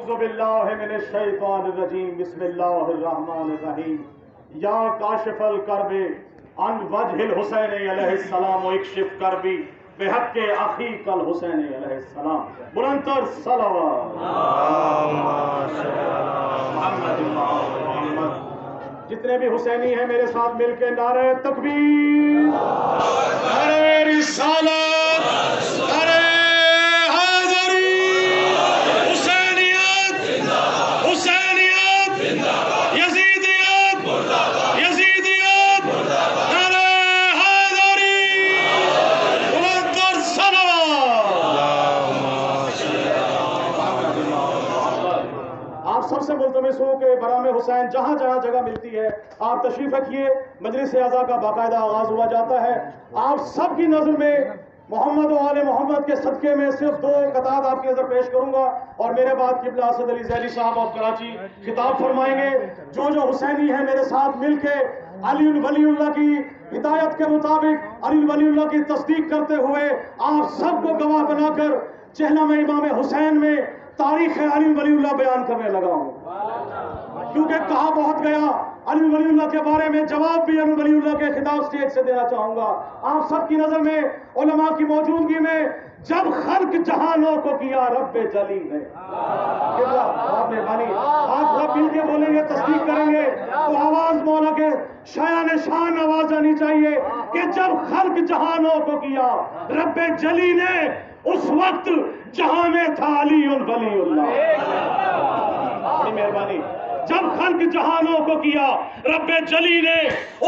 اعوذ باللہ من الشیطان الرجیم بسم اللہ الرحمن الرحیم یا کاشف الکرب عن وجہ الحسین علیہ السلام و اکشف کربی بحق اخیک الحسین علیہ السلام. بلندتر صلوات محمد. جتنے بھی حسینی ہیں میرے ساتھ مل کے نعرہ تکبیر، نعرہ رسالت، نعرہ ملتمس ہوں کہ برام حسین جہاں جہاں جگہ ملتی ہے آپ تشریف رکھیے. مجلس اعضاء کا باقاعدہ آغاز ہوا جاتا ہے. آپ سب کی نظر میں محمد و آل محمد کے صدقے میں صرف 2 قطعات آپ کی نظر پیش کروں گا اور میرے بعد قبلہ اسد علی ذیلی صاحب آف کراچی خطاب فرمائیں گے. جو حسینی ہے میرے ساتھ مل کے علی ولی اللہ کی ہدایت کے مطابق علی ولی اللہ کی تصدیق کرتے ہوئے آپ سب کو گواہ بنا کر چہلم امام حسین میں تاریخ علی ولی اللہ بیان کرنے لگا ہوں، کیونکہ کہا بہت گیا. علی ولی اللہ کے بارے میں جواب بھی علی ولی اللہ کے خطاب سٹیج سے دینا چاہوں گا. آپ سب کی نظر میں علماء کی موجودگی میں جب خلق جہانوں کو کیا رب جلی ہے. آپ مہربانی آپ سب مل کے بولیں گے، تصدیق کریں گے تو آواز مولا کے شایان شان آواز آنی چاہیے کہ جب خلق جہانوں کو کیا رب جلی نے اس وقت جہاں میں تھا علی ولی اللہ. بڑی مہربانی. جب خلق جہانوں کو کیا رب جلی نے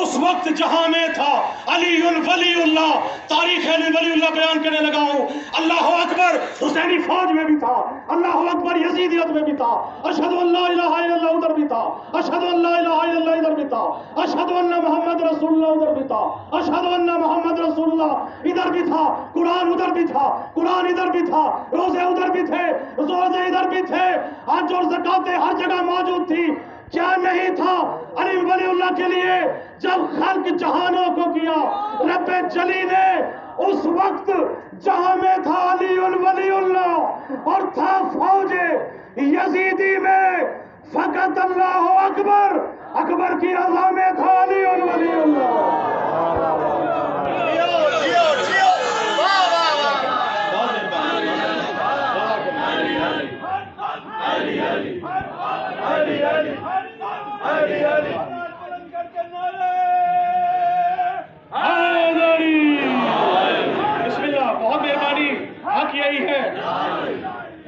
اس وقت جہاں میں تھا علی ولی اللہ. تاریخ علی ولی اللہ بیان کرنے لگا ہوں. اللہ اکبر حسینی فوج میں بھی تھا، اللہ اکبر یزیدیت میں بھی تھا، اشہد ان لا الہ الا اللہ ادھر بھی تھا، اشہد ان لا الہ الا اللہ ادھر بھی تھا، اشہد ان محمد رسول اللہ ادھر بھی تھا، اشہد ان محمد رسول اللہ ادھر بھی تھا. قرآن ادھر بھی تھا، قرآن ادھر بھی تھا، روزے ادھر بھی تھے، روزے ادھر بھی تھے، حج اور زکاتیں ہر جگہ موجود تھی. کیا نہیں تھا علی ولی اللہ کے لیے جب خلق جہانوں کو کیا رب جلی نے اس وقت جہاں میں تھا علی ولی اللہ اور تھا فوج یزیدی میں فقط اللہ اکبر اکبر کی رضا میں تھا علی ولی اللہ. بسم اللہ. بہت مہربانی. حق یہی ہے.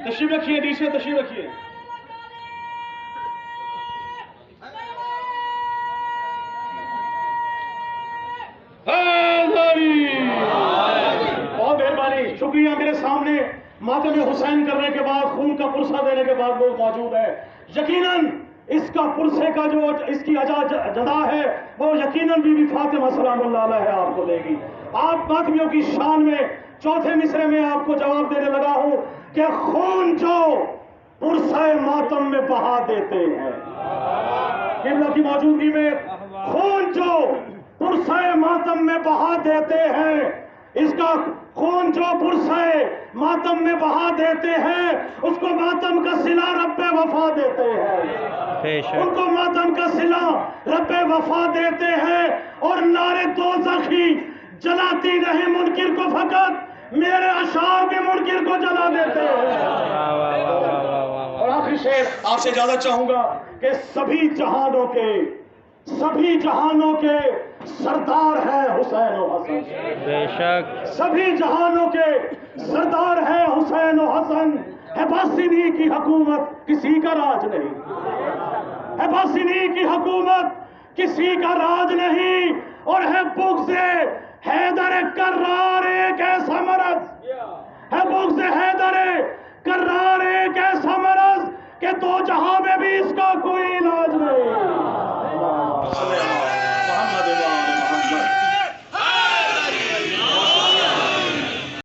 تشریف رکھیے، نیچے تشریف رکھیے. بہت مہربانی. شکریہ. میرے سامنے ماتم حسین کرنے کے بعد خون کا پرسہ دینے کے بعد لوگ موجود ہیں. یقیناً اس کا پرسے کا جو اس کی جدا ہے وہ یقیناً بی بی فاطمہ سلام اللہ علیہ آپ کو دے گی. آپ ماتمیوں کی شان میں چوتھے مصرے میں آپ کو جواب دینے لگا ہوں کہ خون جو پرسہ ماتم میں بہا دیتے ہیں، قبلہ کی موجودگی میں خون جو پرسہ ماتم میں بہا دیتے ہیں، اس کا خون جو پرسہ ماتم میں بہا دیتے ہیں اس کو ماتم کا صلہ رب وفا دیتے ہیں، ان کو ماتم کا صلہ رب وفا دیتے ہیں. اور نعرے دوزخی جلاتی نہیں منکر کو، فقط میرے اشعار کے منکر کو جلا دیتے ہیں. اور آخری شعر آپ سے اجازت چاہوں گا کہ سبھی جہانوں کے سردار ہے حسین و حسن. بے شک سبھی جہانوں کے سردار ہے حسین و حسن. ہے باسنی کی حکومت کسی کا راج نہیں، ہے باسنی کی حکومت کسی کا راج نہیں. اور ہے بغض حیدر کرار ایک ایسا مرض، ہے بغض حیدر کرار ایک ایسا مرض کہ 2 جہاں میں بھی اس کا کوئی